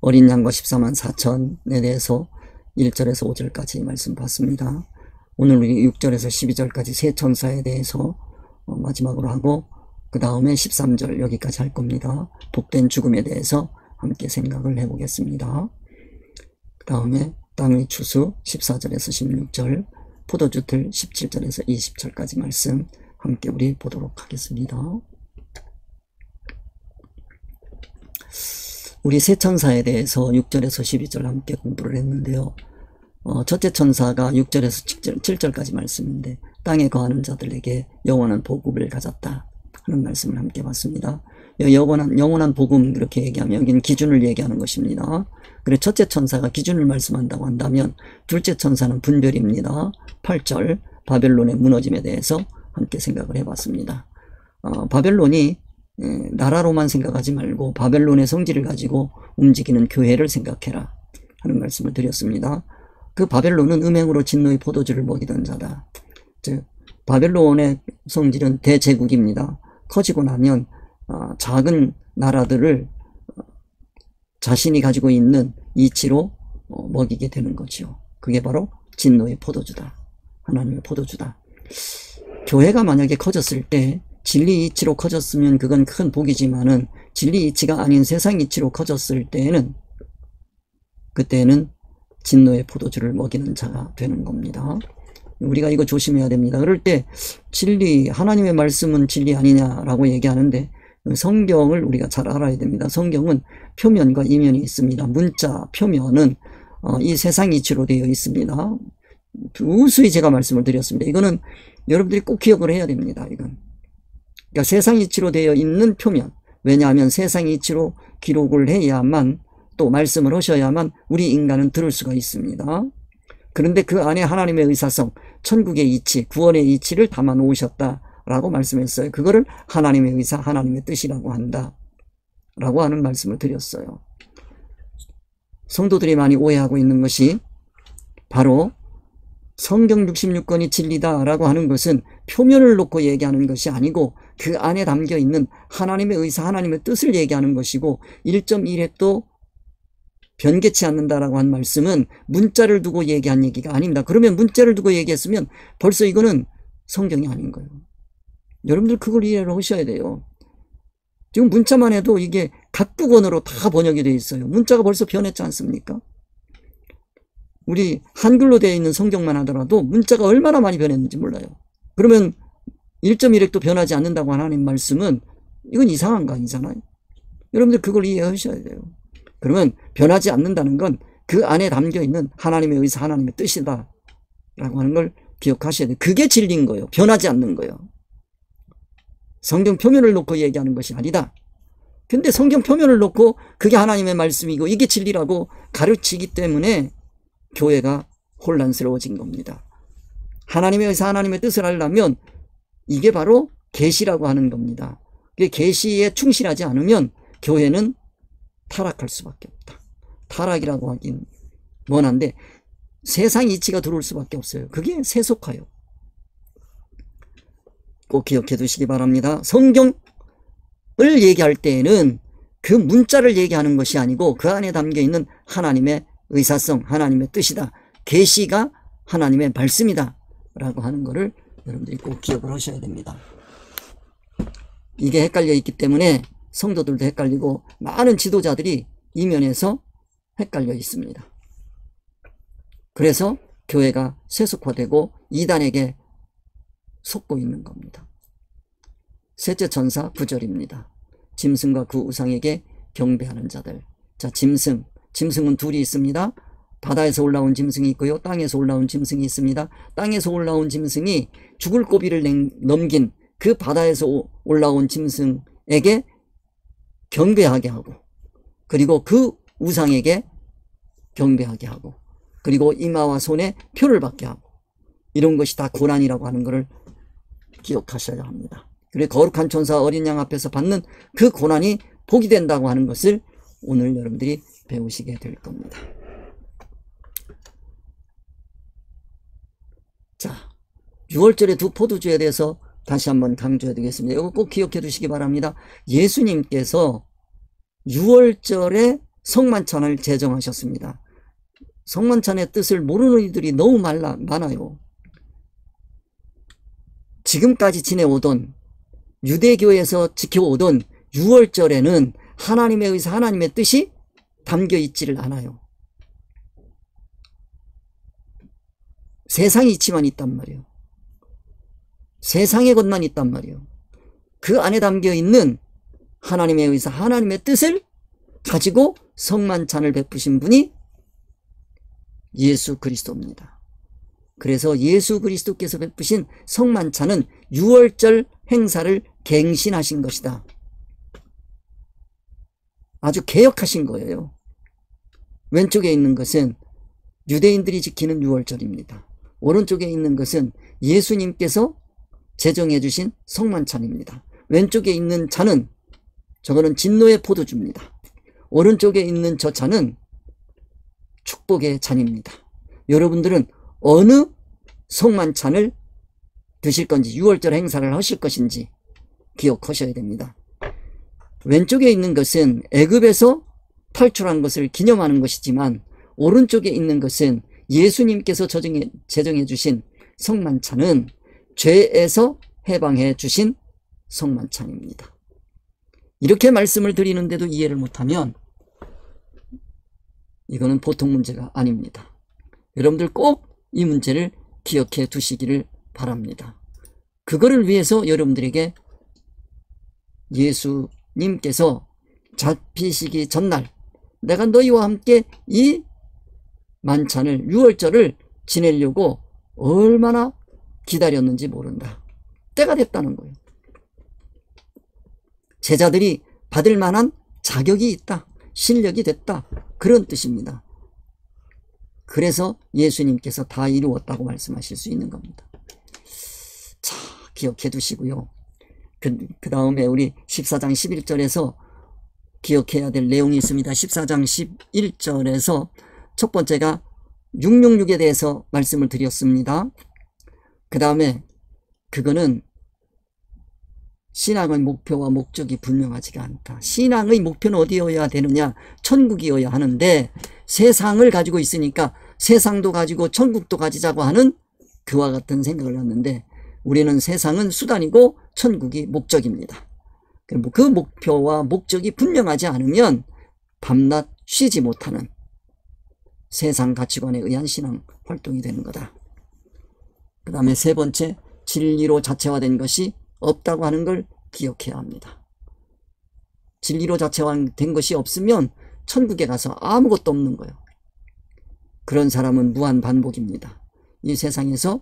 어린 양과 14만 4천에 대해서 1절에서 5절까지 말씀 봤습니다. 오늘 우리 6절에서 12절까지 세 천사에 대해서 마지막으로 하고 그 다음에 13절 여기까지 할 겁니다. 복된 죽음에 대해서 함께 생각을 해보겠습니다. 그 다음에 땅의 추수 14절에서 16절, 포도주틀 17절에서 20절까지 말씀 함께 우리 보도록 하겠습니다. 우리 세 천사에 대해서 6절에서 12절 함께 공부를 했는데요. 첫째 천사가 6절에서 7절까지 말씀인데 땅에 거하는 자들에게 영원한 복음을 가졌다 하는 말씀을 함께 봤습니다. 영원한 복음 이렇게 얘기하면 여기는 기준을 얘기하는 것입니다. 그래서 첫째 천사가 기준을 말씀한다고 한다면 둘째 천사는 분별입니다. 8절 바벨론의 무너짐에 대해서 함께 생각을 해봤습니다. 바벨론이 나라로만 생각하지 말고 바벨론의 성질을 가지고 움직이는 교회를 생각해라 하는 말씀을 드렸습니다. 그 바벨론은 음행으로 진노의 포도주를 먹이던 자다. 즉 바벨론의 성질은 대제국입니다. 커지고 나면 작은 나라들을 자신이 가지고 있는 이치로 먹이게 되는 거죠. 그게 바로 진노의 포도주다. 하나님의 포도주다. 교회가 만약에 커졌을 때 진리 이치로 커졌으면 그건 큰 복이지만은 진리 이치가 아닌 세상 이치로 커졌을 때에는 그때는 진노의 포도주를 먹이는 자가 되는 겁니다. 우리가 이거 조심해야 됩니다. 그럴 때 진리, 하나님의 말씀은 진리 아니냐라고 얘기하는데 성경을 우리가 잘 알아야 됩니다. 성경은 표면과 이면이 있습니다. 문자, 표면은 이 세상 이치로 되어 있습니다. 우수히 제가 말씀을 드렸습니다. 이거는 여러분들이 꼭 기억을 해야 됩니다. 이건. 그러니까 세상 이치로 되어 있는 표면. 왜냐하면 세상 이치로 기록을 해야만 또 말씀을 하셔야만 우리 인간은 들을 수가 있습니다. 그런데 그 안에 하나님의 의사성, 천국의 이치, 구원의 이치를 담아 놓으셨다라고 말씀했어요. 그거를 하나님의 의사, 하나님의 뜻이라고 한다 라고 하는 말씀을 드렸어요. 성도들이 많이 오해하고 있는 것이 바로 성경 66권이 진리다라고 하는 것은 표면을 놓고 얘기하는 것이 아니고 그 안에 담겨 있는 하나님의 의사, 하나님의 뜻을 얘기하는 것이고 1.1획도 변개치 않는다라고 한 말씀은 문자를 두고 얘기한 얘기가 아닙니다. 그러면 문자를 두고 얘기했으면 벌써 이거는 성경이 아닌 거예요. 여러분들 그걸 이해를 하셔야 돼요. 지금 문자만 해도 이게 각국언어로 다 번역이 되어 있어요. 문자가 벌써 변했지 않습니까? 우리 한글로 되어 있는 성경만 하더라도 문자가 얼마나 많이 변했는지 몰라요. 그러면 1.1획도 변하지 않는다고 하나님 말씀은 이건 이상한 거 아니잖아요. 여러분들 그걸 이해하셔야 돼요. 그러면 변하지 않는다는 건 그 안에 담겨있는 하나님의 의사, 하나님의 뜻이다 라고 하는 걸 기억하셔야 돼요. 그게 진리인 거예요. 변하지 않는 거예요. 성경 표면을 놓고 얘기하는 것이 아니다. 근데 성경 표면을 놓고 그게 하나님의 말씀이고 이게 진리라고 가르치기 때문에 교회가 혼란스러워진 겁니다. 하나님의 의사, 하나님의 뜻을 하려면 이게 바로 계시라고 하는 겁니다. 계시에 충실하지 않으면 교회는 타락할 수밖에 없다. 타락이라고 하긴 원한데 세상 이치가 들어올 수밖에 없어요. 그게 세속화요. 꼭 기억해 두시기 바랍니다. 성경을 얘기할 때에는 그 문자를 얘기하는 것이 아니고 그 안에 담겨있는 하나님의 의사성, 하나님의 뜻이다. 계시가 하나님의 말씀이다 라고 하는 것을 여러분들이 꼭 기억을 하셔야 됩니다. 이게 헷갈려 있기 때문에 성도들도 헷갈리고 많은 지도자들이 이면에서 헷갈려 있습니다. 그래서 교회가 세속화되고 이단에게 속고 있는 겁니다. 셋째 천사 9절입니다. 짐승과 그 우상에게 경배하는 자들. 자, 짐승은 둘이 있습니다. 바다에서 올라온 짐승이 있고요. 땅에서 올라온 짐승이 있습니다. 땅에서 올라온 짐승이 죽을 고비를 넘긴 그 바다에서 올라온 짐승에게 경배하게 하고 그리고 그 우상에게 경배하게 하고 그리고 이마와 손에 표를 받게 하고 이런 것이 다 고난이라고 하는 것을 기억하셔야 합니다. 그리고 거룩한 천사 어린 양 앞에서 받는 그 고난이 복이 된다고 하는 것을 오늘 여러분들이 배우시게 될 겁니다. 자, 6월절의 두 포도주에 대해서 다시 한번 강조해 드리겠습니다. 이거 꼭 기억해 두시기 바랍니다. 예수님께서 6월절에 성만찬을 제정하셨습니다. 성만찬의 뜻을 모르는 이들이 너무 많아요. 지금까지 지내오던 유대교에서 지켜오던 6월절에는 하나님에 의해서 하나님의 뜻이 담겨 있지를 않아요. 세상의 이치만 있단 말이에요. 세상의 것만 있단 말이에요. 그 안에 담겨 있는 하나님에 의해서 하나님의 뜻을 가지고 성만찬을 베푸신 분이 예수 그리스도입니다. 그래서 예수 그리스도께서 베푸신 성만찬은 6월절 행사를 갱신하신 것이다. 아주 개혁하신 거예요. 왼쪽에 있는 것은 유대인들이 지키는 6월절입니다. 오른쪽에 있는 것은 예수님께서 제정해 주신 성만찬입니다. 왼쪽에 있는 잔은 저거는 진노의 포도주입니다. 오른쪽에 있는 저 잔은 축복의 잔입니다. 여러분들은 어느 성만찬을 드실 건지 6월절 행사를 하실 것인지 기억하셔야 됩니다. 왼쪽에 있는 것은 애굽에서 탈출한 것을 기념하는 것이지만 오른쪽에 있는 것은 예수님께서 제정해 주신 성만찬은 죄에서 해방해 주신 성만찬입니다. 이렇게 말씀을 드리는데도 이해를 못하면 이거는 보통 문제가 아닙니다. 여러분들 꼭 이 문제를 기억해 두시기를 바랍니다. 그거를 위해서 여러분들에게 예수님께서 잡히시기 전날 내가 너희와 함께 이 만찬을 6월절을 지내려고 얼마나 기다렸는지 모른다. 때가 됐다는 거예요. 제자들이 받을 만한 자격이 있다. 실력이 됐다. 그런 뜻입니다. 그래서 예수님께서 다 이루었다고 말씀하실 수 있는 겁니다. 자, 기억해 두시고요. 그 다음에 우리 14장 11절에서 기억해야 될 내용이 있습니다. 14장 11절에서 첫 번째가 666에 대해서 말씀을 드렸습니다. 그 다음에 그거는 신앙의 목표와 목적이 분명하지가 않다. 신앙의 목표는 어디여야 되느냐? 천국이어야 하는데 세상을 가지고 있으니까 세상도 가지고 천국도 가지자고 하는 그와 같은 생각을 했는데 우리는 세상은 수단이고 천국이 목적입니다. 그 목표와 목적이 분명하지 않으면 밤낮 쉬지 못하는 세상 가치관에 의한 신앙 활동이 되는 거다. 그 다음에 세 번째, 진리로 자체화된 것이 없다고 하는 걸 기억해야 합니다. 진리로 자체화된 것이 없으면 천국에 가서 아무것도 없는 거예요. 그런 사람은 무한반복입니다. 이 세상에서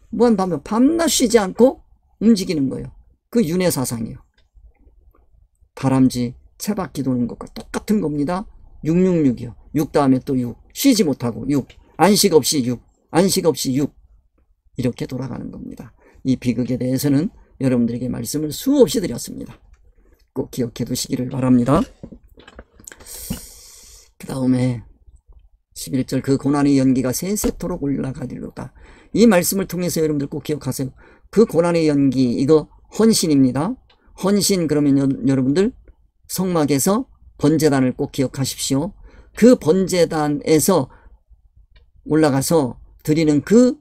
무한반복, 밤낮 쉬지 않고 움직이는 거예요. 그 윤회사상이에요. 다람쥐 채바퀴 도는 것과 똑같은 겁니다. 666이요. 6 다음에 또 6. 쉬지 못하고 6. 안식 없이 6. 안식 없이 6. 이렇게 돌아가는 겁니다. 이 비극에 대해서는 여러분들에게 말씀을 수없이 드렸습니다. 꼭 기억해 두시기를 바랍니다. 그 다음에 11절 그 고난의 연기가 세세토록 올라가리로다. 이 말씀을 통해서 여러분들 꼭 기억하세요. 그 고난의 연기, 이거 헌신입니다. 헌신, 그러면 여러분들 성막에서 번제단을 꼭 기억하십시오. 그 번제단에서 올라가서 드리는 그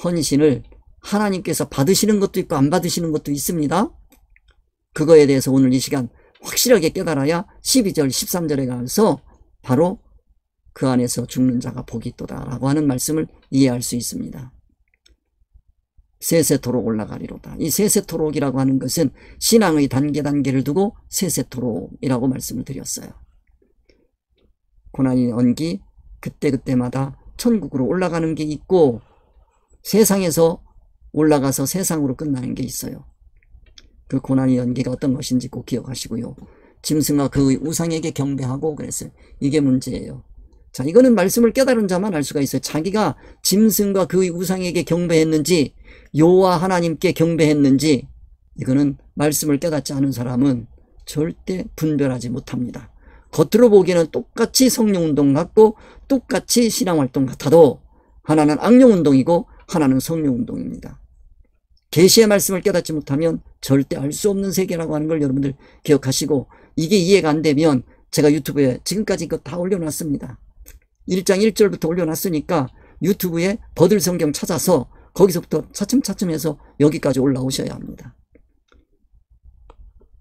헌신을 하나님께서 받으시는 것도 있고 안 받으시는 것도 있습니다. 그거에 대해서 오늘 이 시간 확실하게 깨달아야 12절 13절에 가서 바로 그 안에서 죽는 자가 복이 있도다 라고 하는 말씀을 이해할 수 있습니다. 세세토록 올라가리로다. 이 세세토록이라고 하는 것은 신앙의 단계를 두고 세세토록이라고 말씀을 드렸어요. 고난의 연기 그때그때마다 천국으로 올라가는 게 있고 세상에서 올라가서 세상으로 끝나는 게 있어요. 그 고난의 연기가 어떤 것인지 꼭 기억하시고요. 짐승과 그 우상에게 경배하고 그랬어요. 이게 문제예요. 자, 이거는 말씀을 깨달은 자만 알 수가 있어요. 자기가 짐승과 그 우상에게 경배했는지 여호와 하나님께 경배했는지 이거는 말씀을 깨닫지 않은 사람은 절대 분별하지 못합니다. 겉으로 보기에는 똑같이 성령운동 같고 똑같이 신앙활동 같아도 하나는 악령운동이고 하나는 성령운동입니다. 계시의 말씀을 깨닫지 못하면 절대 알 수 없는 세계라고 하는 걸 여러분들 기억하시고 이게 이해가 안 되면 제가 유튜브에 지금까지 이거 다 올려놨습니다. 1장 1절부터 올려놨으니까 유튜브에 버들 성경 찾아서 거기서부터 차츰차츰 해서 여기까지 올라오셔야 합니다.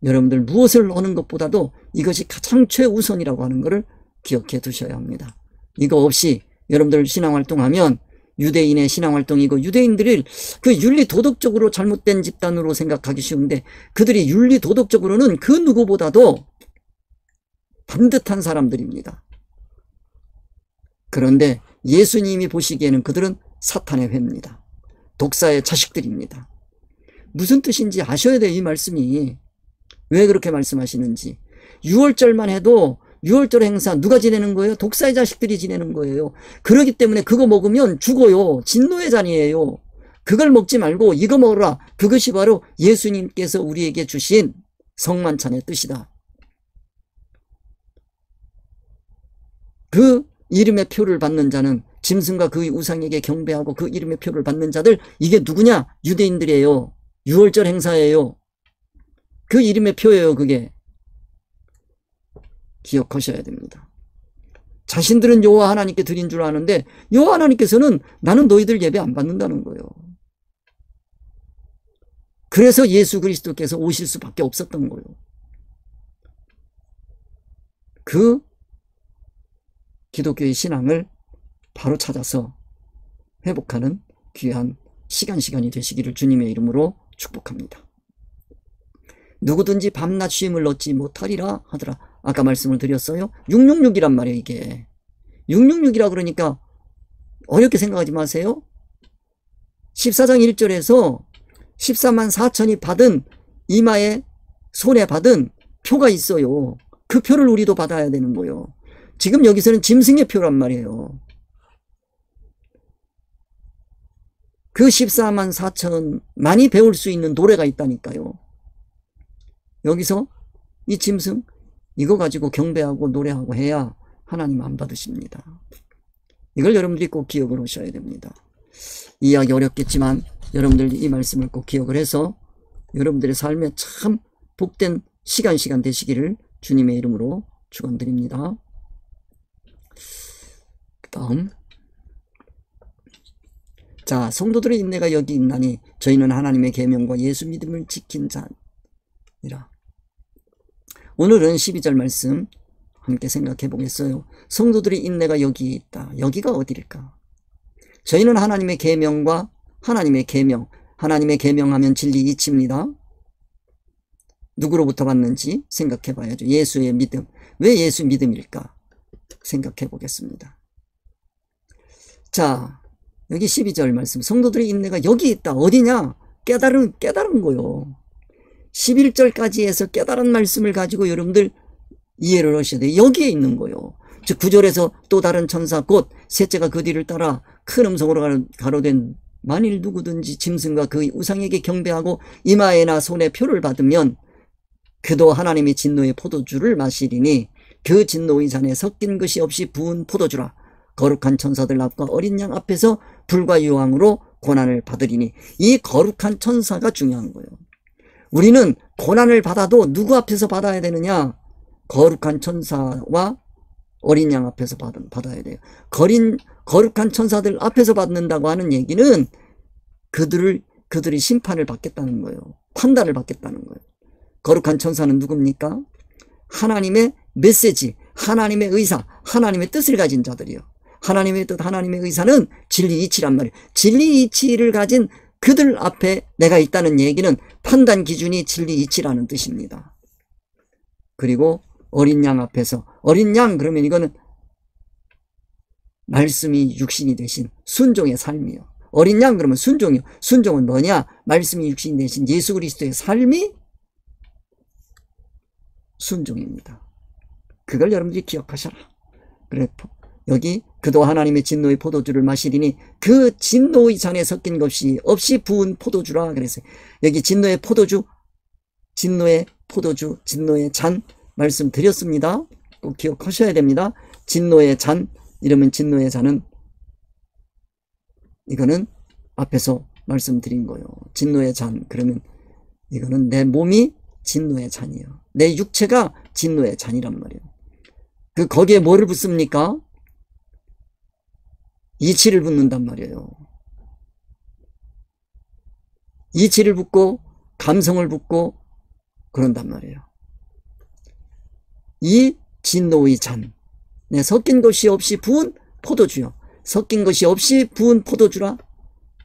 여러분들 무엇을 하는 것보다도 이것이 가장 최우선이라고 하는 것을 기억해 두셔야 합니다. 이거 없이 여러분들 신앙활동하면 유대인의 신앙활동이고, 유대인들이 그 윤리 도덕적으로 잘못된 집단으로 생각하기 쉬운데 그들이 윤리 도덕적으로는 그 누구보다도 반듯한 사람들입니다. 그런데 예수님이 보시기에는 그들은 사탄의 회입니다. 독사의 자식들입니다. 무슨 뜻인지 아셔야 돼요. 이 말씀이 왜 그렇게 말씀하시는지. 6월절만 해도 6월절 행사 누가 지내는 거예요? 독사의 자식들이 지내는 거예요. 그렇기 때문에 그거 먹으면 죽어요. 진노의 잔이에요. 그걸 먹지 말고 이거 먹으라. 그것이 바로 예수님께서 우리에게 주신 성만찬의 뜻이다. 그 이름의 표를 받는 자는 짐승과 그 우상에게 경배하고 그 이름의 표를 받는 자들, 이게 누구냐? 유대인들이에요. 6월절 행사예요. 그 이름의 표예요. 그게 기억하셔야 됩니다. 자신들은 여호와 하나님께 드린 줄 아는데 여호와 하나님께서는 나는 너희들 예배 안 받는다는 거예요. 그래서 예수 그리스도께서 오실 수밖에 없었던 거예요. 그 기독교의 신앙을 바로 찾아서 회복하는 귀한 시간이 되시기를 주님의 이름으로 축복합니다. 누구든지 밤낮 쉼을 얻지 못하리라 하더라. 아까 말씀을 드렸어요. 666이란 말이에요. 이게 666이라 그러니까 어렵게 생각하지 마세요. 14장 1절에서 14만 4천이 받은, 이마에 손에 받은 표가 있어요. 그 표를 우리도 받아야 되는 거예요. 지금 여기서는 짐승의 표란 말이에요. 그 14만 4천만이 배울 수 있는 노래가 있다니까요. 여기서 이 짐승 이거 가지고 경배하고 노래하고 해야 하나님 안 받으십니다. 이걸 여러분들이 꼭 기억을 하셔야 됩니다. 이해하기 어렵겠지만 여러분들 이 말씀을 꼭 기억을 해서 여러분들의 삶에 참 복된 시간 되시기를 주님의 이름으로 축원드립니다. 그 다음, 자, 성도들의 인내가 여기 있나니 저희는 하나님의 계명과 예수 믿음을 지킨 자니라. 오늘은 12절 말씀 함께 생각해 보겠어요. 성도들의 인내가 여기 있다. 여기가 어디일까? 저희는 하나님의 계명과 하나님의 계명, 하나님의 계명하면 진리 이치입니다. 누구로부터 받는지 생각해 봐야죠. 예수의 믿음. 왜 예수 믿음일까? 생각해 보겠습니다. 자, 여기 12절 말씀. 성도들의 인내가 여기 있다. 어디냐? 깨달은 거요. 11절까지 해서 깨달은 말씀을 가지고 여러분들 이해를 하셔야 돼요. 여기에 있는 거요. 즉 9절에서 또 다른 천사 곧 셋째가 그 뒤를 따라 큰 음성으로 가로된, 만일 누구든지 짐승과 그 우상에게 경배하고 이마에나 손에 표를 받으면 그도 하나님의 진노의 포도주를 마시리니 그 진노의 잔에 섞인 것이 없이 부은 포도주라. 거룩한 천사들 앞과 어린 양 앞에서 불과 유황으로 고난을 받으리니. 이 거룩한 천사가 중요한 거예요. 우리는 고난을 받아도 누구 앞에서 받아야 되느냐? 거룩한 천사와 어린 양 앞에서 받아야 돼요. 거룩한 천사들 앞에서 받는다고 하는 얘기는 그들이 심판을 받겠다는 거예요. 판단을 받겠다는 거예요. 거룩한 천사는 누굽니까? 하나님의 메시지, 하나님의 의사, 하나님의 뜻을 가진 자들이요. 하나님의 뜻, 하나님의 의사는 진리 이치란 말이에요. 진리 이치를 가진 그들 앞에 내가 있다는 얘기는 판단 기준이 진리 이치라는 뜻입니다. 그리고 어린 양 앞에서, 어린 양 그러면 이거는 말씀이 육신이 되신 순종의 삶이요. 어린 양 그러면 순종이요. 순종은 뭐냐? 말씀이 육신이 되신 예수 그리스도의 삶이 순종입니다. 그걸 여러분들이 기억하셔라. 그래, 여기 그도 하나님의 진노의 포도주를 마시리니 그 진노의 잔에 섞인 것이 없이 부은 포도주라 그랬어요. 여기 진노의 포도주, 진노의 잔 말씀드렸습니다. 꼭 기억하셔야 됩니다. 진노의 잔, 이러면 진노의 잔은 이거는 앞에서 말씀드린 거예요. 진노의 잔, 그러면 이거는 내 몸이 진노의 잔이에요. 내 육체가 진노의 잔이란 말이에요. 거기에 뭐를 붙습니까? 이치를 붙는단 말이에요. 이치를 붙고 감성을 붙고 그런단 말이에요. 이 진노의 잔, 네, 섞인 것이 없이 부은 포도주요. 섞인 것이 없이 부은 포도주라.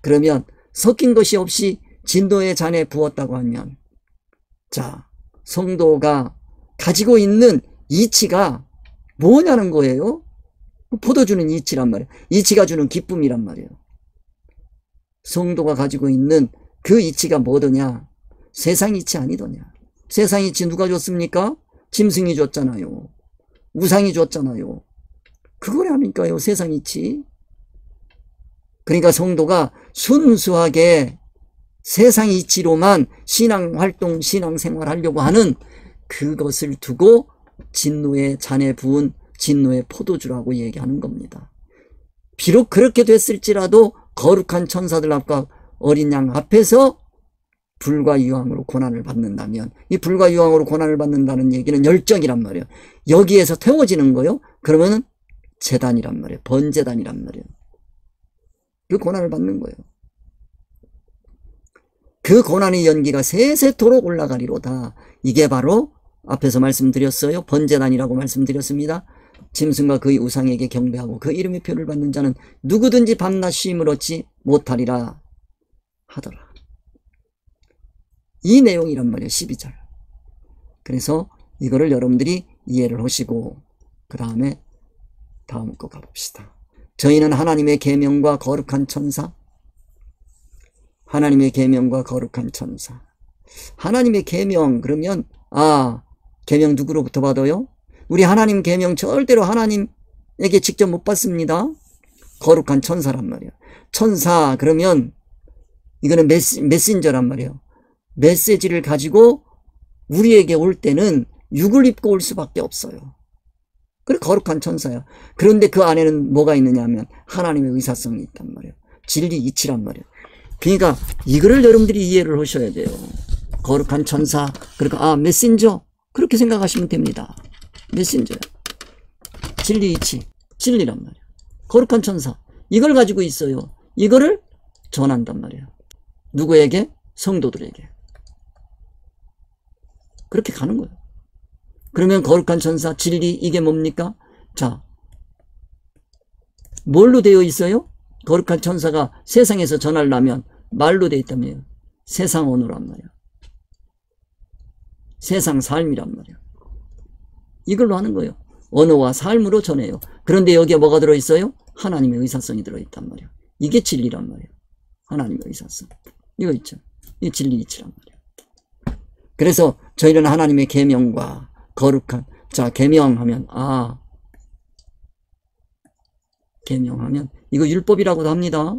그러면 섞인 것이 없이 진노의 잔에 부었다고 하면, 자, 성도가 가지고 있는 이치가 뭐냐는 거예요. 포도주는 이치란 말이에요. 이치가 주는 기쁨이란 말이에요. 성도가 가지고 있는 그 이치가 뭐더냐? 세상 이치 아니더냐? 세상 이치 누가 줬습니까? 짐승이 줬잖아요. 우상이 줬잖아요. 그거라니까요, 세상 이치. 그러니까 성도가 순수하게 세상 이치로만 신앙활동, 신앙생활 하려고 하는 그것을 두고 진노의 잔에 부은 진노의 포도주라고 얘기하는 겁니다. 비록 그렇게 됐을지라도 거룩한 천사들 앞과 어린 양 앞에서 불과 유황으로 고난을 받는다면, 이 불과 유황으로 고난을 받는다는 얘기는 열정이란 말이에요. 여기에서 태워지는 거요. 그러면은 제단이란 말이에요. 번제단이란 말이에요. 그 고난을 받는 거예요. 그 고난의 연기가 세세토록 올라가리로다. 이게 바로 앞에서 말씀드렸어요. 번제단이라고 말씀드렸습니다. 짐승과 그의 우상에게 경배하고 그 이름의 표를 받는 자는 누구든지 밤낮 쉼을 얻지 못하리라 하더라. 이 내용이란 말이에요. 12절. 그래서 이거를 여러분들이 이해를 하시고 그 다음에 다음 거 가봅시다. 저희는 하나님의 계명과 거룩한 천사, 하나님의 계명과 거룩한 천사. 하나님의 계명, 그러면 계명 누구로부터 받아요? 우리 하나님 계명 절대로 하나님에게 직접 못 받습니다. 거룩한 천사란 말이에요. 천사, 그러면 이거는 메신저란 말이에요. 메시지를 가지고 우리에게 올 때는 육을 입고 올 수밖에 없어요. 그래, 거룩한 천사야. 그런데 그 안에는 뭐가 있느냐 하면 하나님의 의사성이 있단 말이에요. 진리 이치란 말이에요. 그러니까 이거를 여러분들이 이해를 하셔야 돼요. 거룩한 천사, 그러니까 메신저, 그렇게 생각하시면 됩니다. 메신저야. 진리 이치, 진리란 말이에요. 거룩한 천사, 이걸 가지고 있어요. 이거를 전한단 말이에요. 누구에게? 성도들에게. 그렇게 가는 거예요. 그러면 거룩한 천사, 진리, 이게 뭡니까? 자, 뭘로 되어 있어요? 거룩한 천사가 세상에서 전하려면 말로 되어 있다며요. 세상 언어란 말이에요. 세상 삶이란 말이에요. 이걸로 하는 거예요. 언어와 삶으로 전해요. 그런데 여기에 뭐가 들어있어요? 하나님의 의사성이 들어있단 말이에요. 이게 진리란 말이에요. 하나님의 의사성. 이거 있죠. 이 진리 이치란 말이에요. 그래서 저희는 하나님의 계명과 거룩한, 자, 계명하면, 계명하면, 이거 율법이라고도 합니다.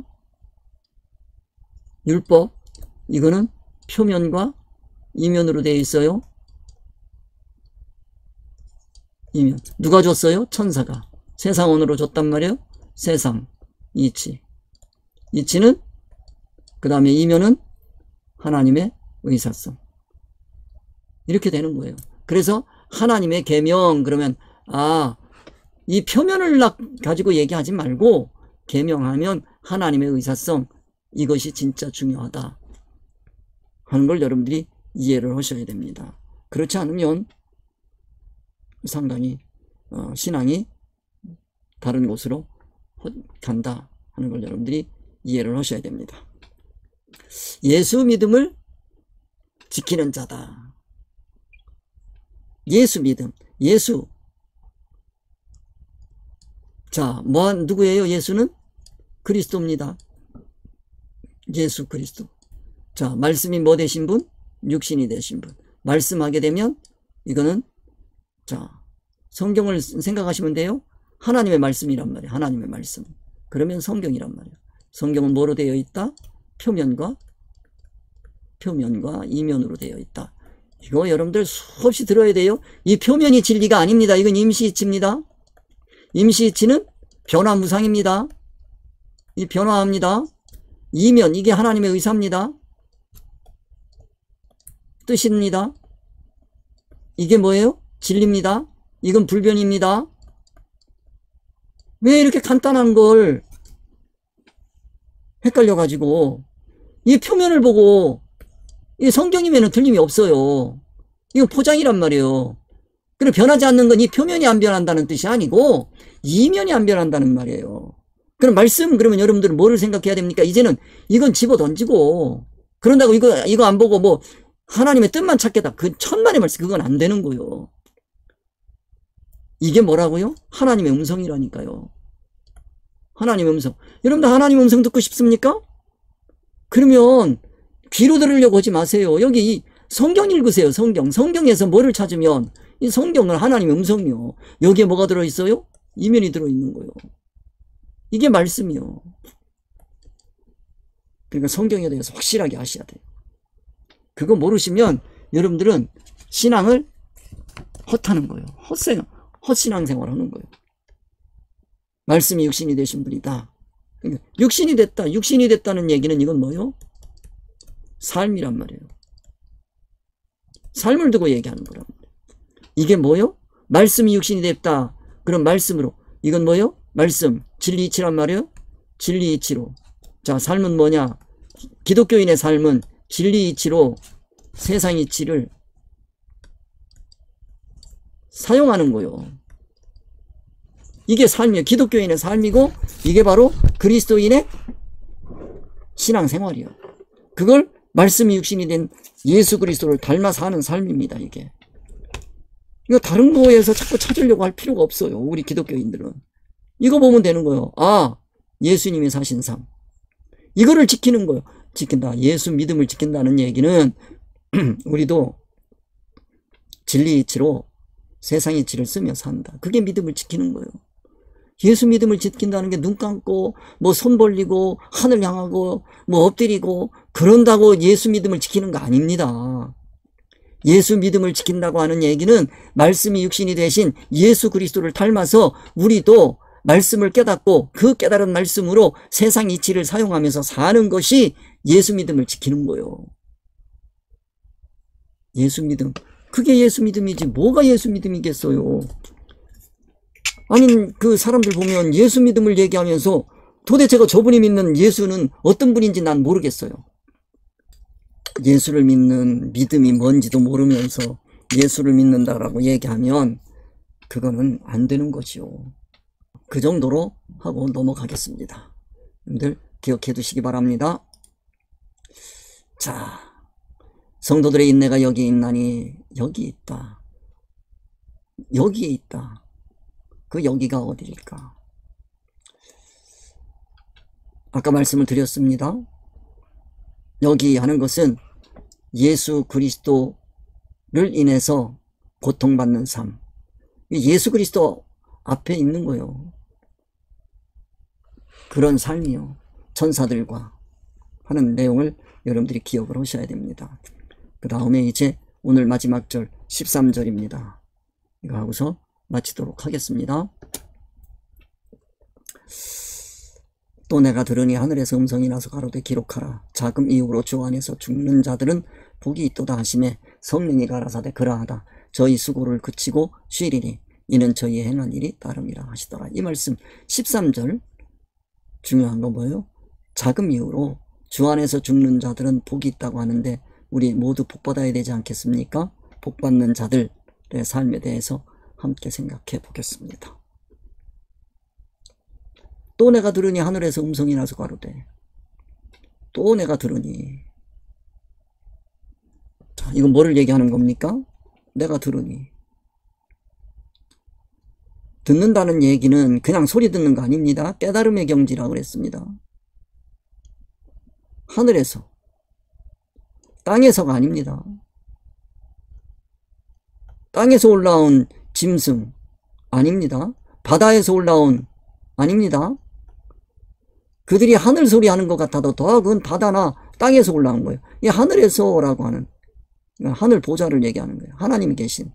율법, 이거는 표면과 이면으로 되어 있어요. 이면. 누가 줬어요? 천사가. 세상 언어로 줬단 말이에요. 세상, 이치. 이치는, 그 다음에 이면은 하나님의 의사성. 이렇게 되는 거예요. 그래서 하나님의 계명, 그러면 이 표면을 가지고 얘기하지 말고 계명하면 하나님의 의사성, 이것이 진짜 중요하다 하는 걸 여러분들이 이해를 하셔야 됩니다. 그렇지 않으면 상당히 신앙이 다른 곳으로 간다 하는 걸 여러분들이 이해를 하셔야 됩니다. 예수 믿음을 지키는 자다. 예수 믿음, 예수. 자, 누구예요? 예수는 그리스도입니다. 예수 그리스도. 자, 말씀이 뭐 되신 분? 육신이 되신 분. 말씀하게 되면 이거는, 자, 성경을 생각하시면 돼요. 하나님의 말씀이란 말이에요. 하나님의 말씀. 그러면 성경이란 말이에요. 성경은 뭐로 되어 있다? 표면과 이면으로 되어 있다. 이거 여러분들 수없이 들어야 돼요. 이 표면이 진리가 아닙니다. 이건 임시이치입니다. 임시이치는 변화무상입니다. 이 변화합니다. 이면, 이게 하나님의 의사입니다. 뜻입니다. 이게 뭐예요? 진리입니다. 이건 불변입니다. 왜 이렇게 간단한 걸 헷갈려가지고, 이 표면을 보고, 이 성경이면 틀림이 없어요. 이거 포장이란 말이에요. 그리고 변하지 않는 건 이 표면이 안 변한다는 뜻이 아니고, 이면이 안 변한다는 말이에요. 그럼 말씀, 그러면 여러분들은 뭐를 생각해야 됩니까? 이제는 이건 집어 던지고, 그런다고 이거 안 보고 뭐, 하나님의 뜻만 찾겠다. 그 천만의 말씀, 그건 안 되는 거예요. 이게 뭐라고요? 하나님의 음성이라니까요. 하나님의 음성. 여러분들 하나님의 음성 듣고 싶습니까? 그러면 귀로 들으려고 하지 마세요. 여기 성경 읽으세요. 성경에서 뭐를 찾으면 이 성경은 하나님의 음성이요. 여기에 뭐가 들어있어요? 이면이 들어있는 거예요. 이게 말씀이요. 그러니까 성경에 대해서 확실하게 아셔야 돼요. 그거 모르시면 여러분들은 신앙을 헛하는 거예요. 헛신앙생활 하는 거예요. 말씀이 육신이 되신 분이다. 그러니까 육신이 됐다. 육신이 됐다는 얘기는 이건 뭐예요? 삶이란 말이에요. 삶을 두고 얘기하는 거란 말이에요. 이게 뭐예요? 말씀이 육신이 됐다. 그럼 말씀으로. 이건 뭐예요? 말씀. 진리이치란 말이에요? 진리이치로. 자, 삶은 뭐냐? 기독교인의 삶은 진리이치로 세상이치를 사용하는 거예요. 이게 삶이에요. 기독교인의 삶이고, 이게 바로 그리스도인의 신앙생활이에요. 그걸 말씀이 육신이 된 예수 그리스도를 닮아 사는 삶입니다. 이게. 이거 다른 거에서 자꾸 찾으려고 할 필요가 없어요. 우리 기독교인들은. 이거 보면 되는 거예요. 아, 예수님이 사신 삶. 이거를 지키는 거예요. 지킨다. 예수 믿음을 지킨다는 얘기는 우리도 진리 이치로 세상 이치를 쓰며 산다. 그게 믿음을 지키는 거예요. 예수 믿음을 지킨다는 게 눈 감고 뭐 손 벌리고 하늘 향하고 뭐 엎드리고 그런다고 예수 믿음을 지키는 거 아닙니다. 예수 믿음을 지킨다고 하는 얘기는 말씀이 육신이 되신 예수 그리스도를 닮아서 우리도 말씀을 깨닫고 그 깨달은 말씀으로 세상 이치를 사용하면서 사는 것이 예수 믿음을 지키는 거예요. 예수 믿음. 그게 예수 믿음이지 뭐가 예수 믿음이겠어요. 아니 그 사람들 보면 예수 믿음을 얘기하면서 도대체가 저분이 믿는 예수는 어떤 분인지 난 모르겠어요. 예수를 믿는 믿음이 뭔지도 모르면서 예수를 믿는다라고 얘기하면 그거는 안 되는 거지요. 그 정도로 하고 넘어가겠습니다. 여러분들 기억해 두시기 바랍니다. 자, 성도들의 인내가 여기 있나니 여기 있다. 여기에 있다. 그 여기가 어디일까? 아까 말씀을 드렸습니다. 여기 하는 것은 예수 그리스도를 인해서 고통받는 삶. 예수 그리스도 앞에 있는 거예요. 그런 삶이요. 천사들과 하는 내용을 여러분들이 기억을 하셔야 됩니다. 그 다음에 이제 오늘 마지막 절 13절입니다. 이거 하고서 마치도록 하겠습니다. 또 내가 들으니 하늘에서 음성이 나서 가로되 기록하라. 자금 이후로 주 안에서 죽는 자들은 복이 있도다 하시매 성령이 가라사대 그러하다. 저희 수고를 그치고 쉬리니 이는 저희의 행한 일이 따름이라 하시더라. 이 말씀 13절 중요한 건 뭐예요? 자금 이후로 주 안에서 죽는 자들은 복이 있다고 하는데 우리 모두 복 받아야 되지 않겠습니까? 복 받는 자들의 삶에 대해서 함께 생각해 보겠습니다. 또 내가 들으니 하늘에서 음성이 나서 가로되. 또 내가 들으니. 자, 이건 뭐를 얘기하는 겁니까? 내가 들으니. 듣는다는 얘기는 그냥 소리 듣는 거 아닙니다. 깨달음의 경지라고 그랬습니다. 하늘에서. 땅에서가 아닙니다. 땅에서 올라온 짐승 아닙니다. 바다에서 올라온 아닙니다. 그들이 하늘 소리 하는 것 같아도 더하건 바다나 땅에서 올라온 거예요. 이 하늘에서라고 하는 하늘 보좌를 얘기하는 거예요. 하나님이 계신.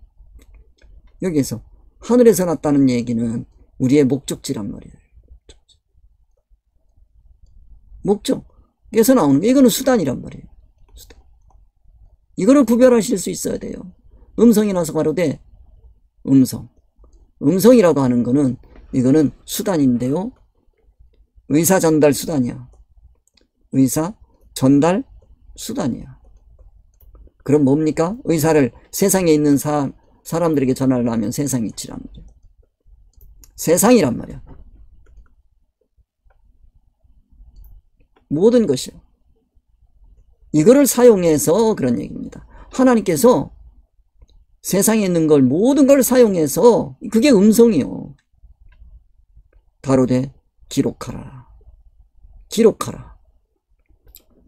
여기에서 하늘에서 났다는 얘기는 우리의 목적지란 말이에요. 목적에서 나오는 거. 이거는 수단이란 말이에요. 수단. 이거를 구별하실 수 있어야 돼요. 음성이 나서 가로되 음성. 음성이라고 하는 거는 이거는 수단인데요. 의사 전달 수단이야. 의사 전달 수단이야. 그럼 뭡니까? 의사를 세상에 있는 사람들에게 전화를 하면 세상 이치란 말이야. 세상이란 말이야. 모든 것이요. 이거를 사용해서 그런 얘기입니다. 하나님께서 세상에 있는 걸 모든 걸 사용해서 그게 음성이요. 가로되 기록하라. 기록하라.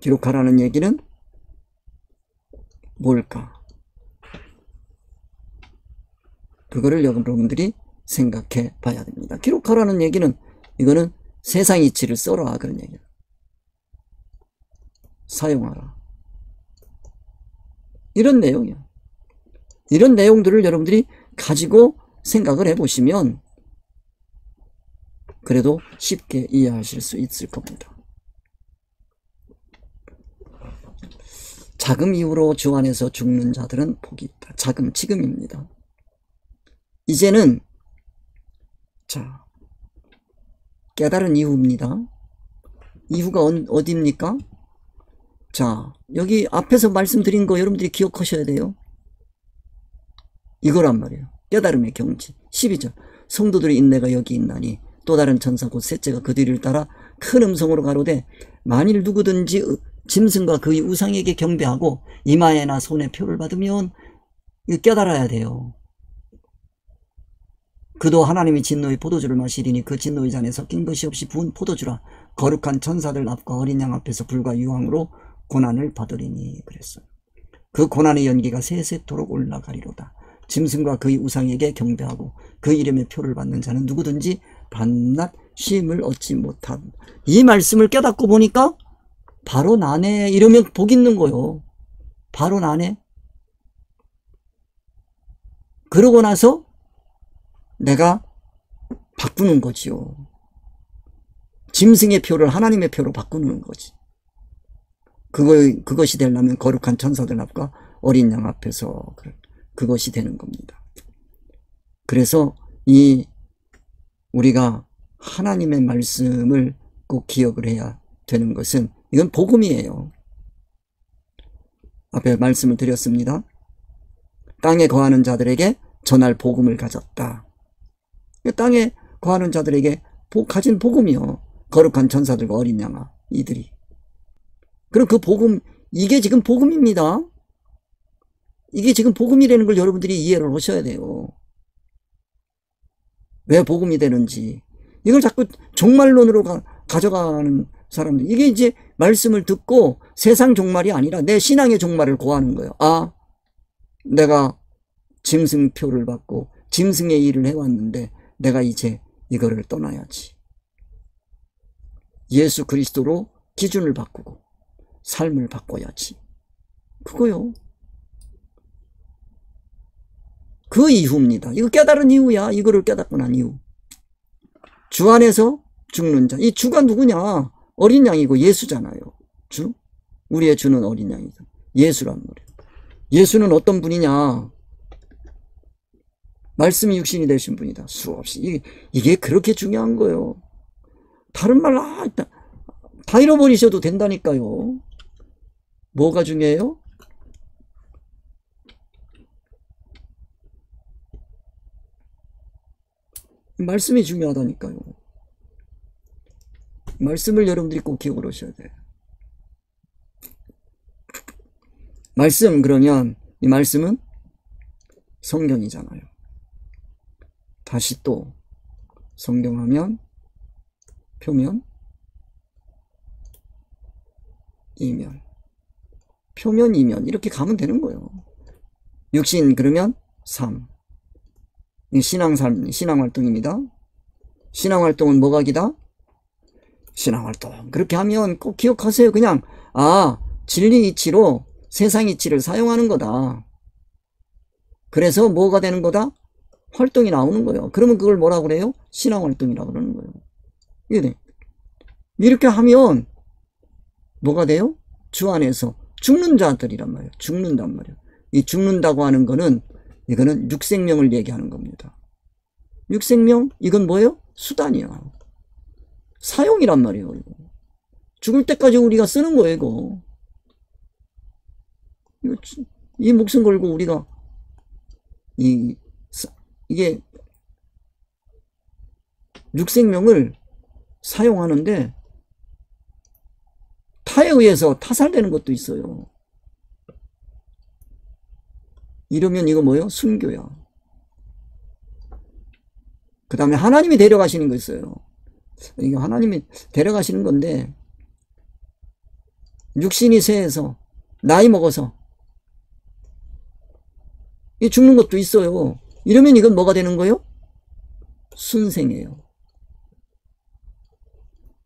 기록하라는 얘기는 뭘까? 그거를 여러분들이 생각해 봐야 됩니다. 기록하라는 얘기는 이거는 세상 이치를 써라 그런 얘기야. 사용하라. 이런 내용이야. 이런 내용들을 여러분들이 가지고 생각을 해보시면 그래도 쉽게 이해하실 수 있을 겁니다. 자금 이후로 주 안에서 죽는 자들은 복이 있다. 자금, 지금입니다. 이제는 자 깨달은 이후입니다. 이후가 어디입니까? 자 여기 앞에서 말씀드린 거 여러분들이 기억하셔야 돼요. 이거란 말이에요. 깨달음의 경지. 12절 성도들의 인내가 여기 있나니 또 다른 천사 곧 셋째가 그 뒤를 따라 큰 음성으로 가로되 만일 누구든지 짐승과 그의 우상에게 경배하고 이마에나 손에 표를 받으면 이거 깨달아야 돼요. 그도 하나님이 진노의 포도주를 마시리니 그 진노의 잔에 섞인 것이 없이 부은 포도주라. 거룩한 천사들 앞과 어린 양 앞에서 불과 유황으로 고난을 받으리니 그랬어요. 그 고난의 연기가 세세토록 올라가리로다. 짐승과 그의 우상에게 경배하고 그 이름의 표를 받는 자는 누구든지 밤낮 쉼을 얻지 못한. 이 말씀을 깨닫고 보니까 바로 나네 이러면 복 있는 거요. 바로 나네. 그러고 나서 내가 바꾸는 거지요. 짐승의 표를 하나님의 표로 바꾸는 거지. 그것이 되려면 거룩한 천사들 앞과 어린 양 앞에서 그것이 되는 겁니다. 그래서 우리가 하나님의 말씀을 꼭 기억을 해야 되는 것은 이건 복음이에요. 앞에 말씀을 드렸습니다. 땅에 거하는 자들에게 전할 복음을 가졌다. 땅에 거하는 자들에게 가진 복음이요. 거룩한 천사들과 어린 양아 이들이. 그럼 그 복음, 이게 지금 복음입니다. 이게 지금 복음이라는 걸 여러분들이 이해를 하셔야 돼요. 왜 복음이 되는지. 이걸 자꾸 종말론으로 가져가는 사람들. 이게 이제 말씀을 듣고 세상 종말이 아니라 내 신앙의 종말을 고하는 거예요. 아, 내가 짐승표를 받고 짐승의 일을 해왔는데 내가 이제 이거를 떠나야지. 예수 그리스도로 기준을 바꾸고 삶을 바꿔야지. 그거요. 그 이후입니다. 이거 깨달은 이후야. 이거를 깨닫고 난 이후. 주 안에서 죽는 자. 이 주가 누구냐? 어린 양이고 예수잖아요. 주? 우리의 주는 어린 양이다. 예수란 말이에요. 예수는 어떤 분이냐? 말씀이 육신이 되신 분이다. 수없이. 이게 그렇게 중요한 거예요. 다른 말 다 잃어버리셔도 된다니까요. 뭐가 중요해요? 말씀이 중요하다니까요. 말씀을 여러분들이 꼭 기억을 하셔야 돼요. 말씀, 그러면 이 말씀은 성경이잖아요. 다시 또 성경하면 표면, 이면, 표면, 이면 이렇게 가면 되는 거예요. 육신 그러면 삶. 신앙삶, 신앙활동입니다. 신앙활동은 뭐가 기다? 신앙활동. 그렇게 하면 꼭 기억하세요. 그냥 진리 이치로 세상 이치를 사용하는 거다. 그래서 뭐가 되는 거다? 활동이 나오는 거예요. 그러면 그걸 뭐라고 그래요? 신앙활동이라고 그러는 거예요. 이게 돼. 이렇게 하면 뭐가 돼요? 주 안에서 죽는 자들이란 말이에요. 죽는단 말이에요. 이 죽는다고 하는 거는 이거는 육생명을 얘기하는 겁니다. 육생명? 이건 뭐예요? 수단이야. 사용이란 말이에요. 이거. 죽을 때까지 우리가 쓰는 거예요. 이 목숨 걸고 우리가 이게 육생명을 사용하는데 타에 의해서 타살되는 것도 있어요. 이러면 이거 뭐예요? 순교야. 그 다음에 하나님이 데려가시는 거 있어요. 이게 하나님이 데려가시는 건데, 육신이 쇠해서 나이 먹어서 이 죽는 것도 있어요. 이러면 이건 뭐가 되는 거예요? 순생이에요.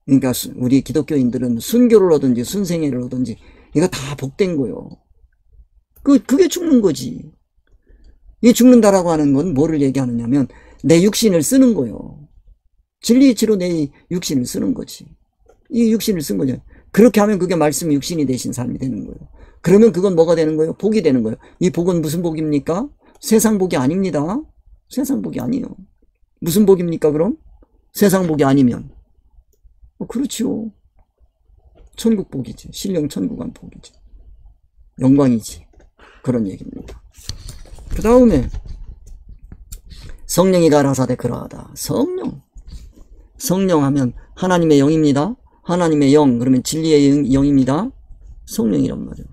그러니까 우리 기독교인들은 순교를 하든지 순생애를 하든지 이거 다 복된 거예요. 그게 죽는 거지. 이 죽는다라고 하는 건 뭐를 얘기하느냐면 내 육신을 쓰는 거예요. 진리이치로 내 육신을 쓰는 거지. 이 육신을 쓴 거죠. 그렇게 하면 그게 말씀이 육신이 되신 삶이 되는 거예요. 그러면 그건 뭐가 되는 거예요? 복이 되는 거예요. 이 복은 무슨 복입니까? 세상 복이 아닙니다. 세상 복이 아니에요. 무슨 복입니까 그럼? 세상 복이 아니면 그렇지요. 천국 복이지. 신령 천국 간 복이지. 영광이지. 그런 얘기입니다. 그 다음에 성령이 가라사대 그러하다. 성령 하면 하나님의 영입니다. 하나님의 영 그러면 진리의 영입니다. 성령이란 말이에요.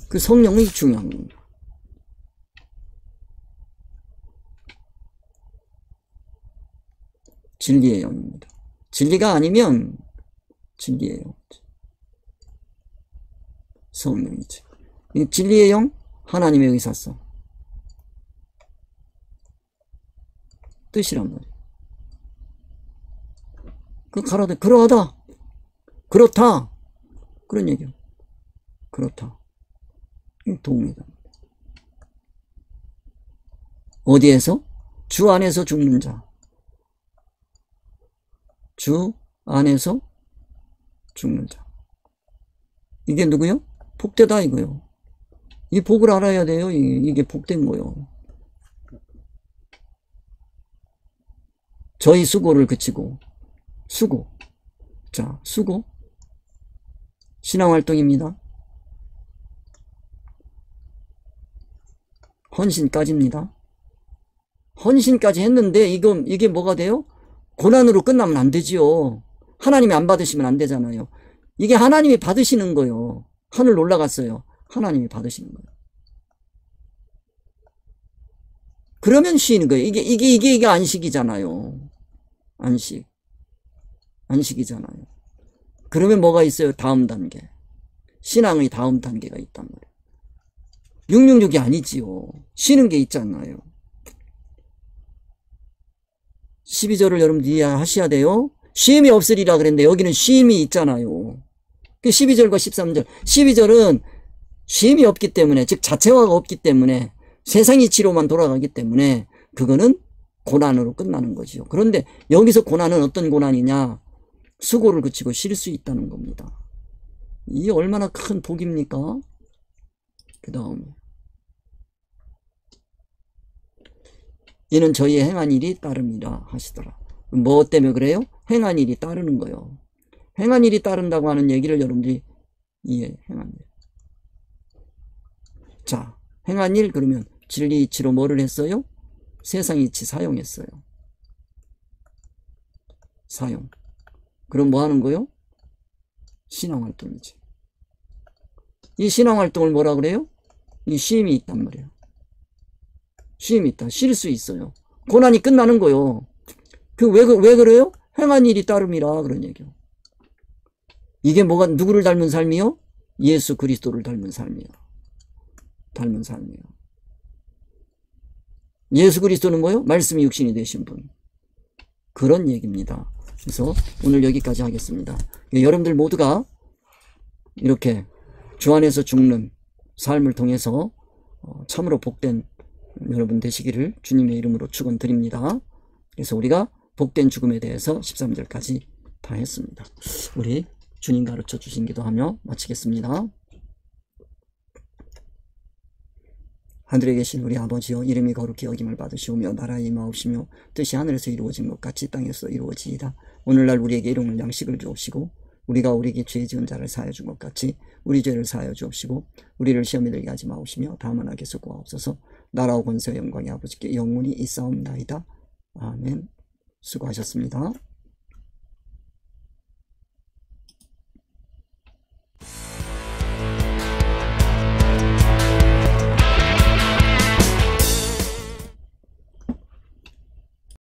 그 성령이 중요한 겁니다. 진리의 영입니다. 진리가 아니면 진리의 영. 성령이지. 이 진리의 영, 하나님의 의사성. 뜻이란 말이에요. 그 가라데 그러하다. 그렇다. 그런 얘기예요. 그렇다. 도움이다. 어디에서? 주 안에서 죽는 자. 주 안에서 죽는 자. 이게 누구요? 복되다 이거요. 이 복을 알아야 돼요. 이게 복된 거요. 저희 수고를 그치고 수고. 자, 수고. 신앙활동입니다. 헌신까지입니다. 헌신까지 했는데 이게 뭐가 돼요? 고난으로 끝나면 안 되지요. 하나님이 안 받으시면 안 되잖아요. 이게 하나님이 받으시는 거예요. 하늘 올라갔어요. 하나님이 받으시는 거예요. 그러면 쉬는 거예요. 이게 안식이잖아요. 안식이잖아요. 그러면 뭐가 있어요? 다음 단계. 신앙의 다음 단계가 있단 말이에요. 666이 아니지요. 쉬는 게 있잖아요. 12절을 여러분들 이해하셔야 돼요. 쉼이 없으리라 그랬는데 여기는 쉼이 있잖아요. 12절과 13절. 12절은 쉼이 없기 때문에, 즉 자체화가 없기 때문에 세상 이치로만 돌아가기 때문에 그거는 고난으로 끝나는 거지요. 그런데 여기서 고난은 어떤 고난이냐? 수고를 그치고 쉴 수 있다는 겁니다. 이게 얼마나 큰 복입니까? 그 다음에 이는 저희의 행한 일이 따릅니다 하시더라. 뭐 때문에 그래요? 행한 일이 따르는 거예요. 행한 일이 따른다고 하는 얘기를 여러분들이 행한 일. 자, 행한 일 그러면 진리 이치로 뭐를 했어요? 세상 이치 사용했어요. 사용. 그럼 뭐 하는 거요? 신앙활동이지. 이 신앙활동을 뭐라 그래요? 이 쉼이 있단 말이에요. 쉼이 있다. 쉴 수 있어요. 고난이 끝나는 거요. 왜 그래요? 행한 일이 따름이라 그런 얘기요. 이게 뭐가 누구를 닮은 삶이요? 예수 그리스도를 닮은 삶이요. 닮은 삶이요. 예수 그리스도는 뭐요? 말씀이 육신이 되신 분. 그런 얘기입니다. 그래서 오늘 여기까지 하겠습니다. 여러분들 모두가 이렇게 주 안에서 죽는 삶을 통해서 참으로 복된 여러분 되시기를 주님의 이름으로 축원드립니다. 그래서 우리가 복된 죽음에 대해서 13절까지 다 했습니다. 우리 주님 가르쳐 주신 기도하며 마치겠습니다. 하늘에 계신 우리 아버지여, 이름이 거룩히 여김을 받으시오며 나라의 임하옵시며 뜻이 하늘에서 이루어진 것 같이 땅에서 이루어지이다. 오늘날 우리에게 일용할 양식을 주옵시고 우리가 우리에게 죄 지은 자를 사하여 준 것 같이 우리 죄를 사하여 주옵시고 우리를 시험에 들게 하지 마옵시며 다만 악에서 구하옵소서. 나라와 권세와 영광이 아버지께 영원히 있사옵나이다. 아멘. 수고하셨습니다.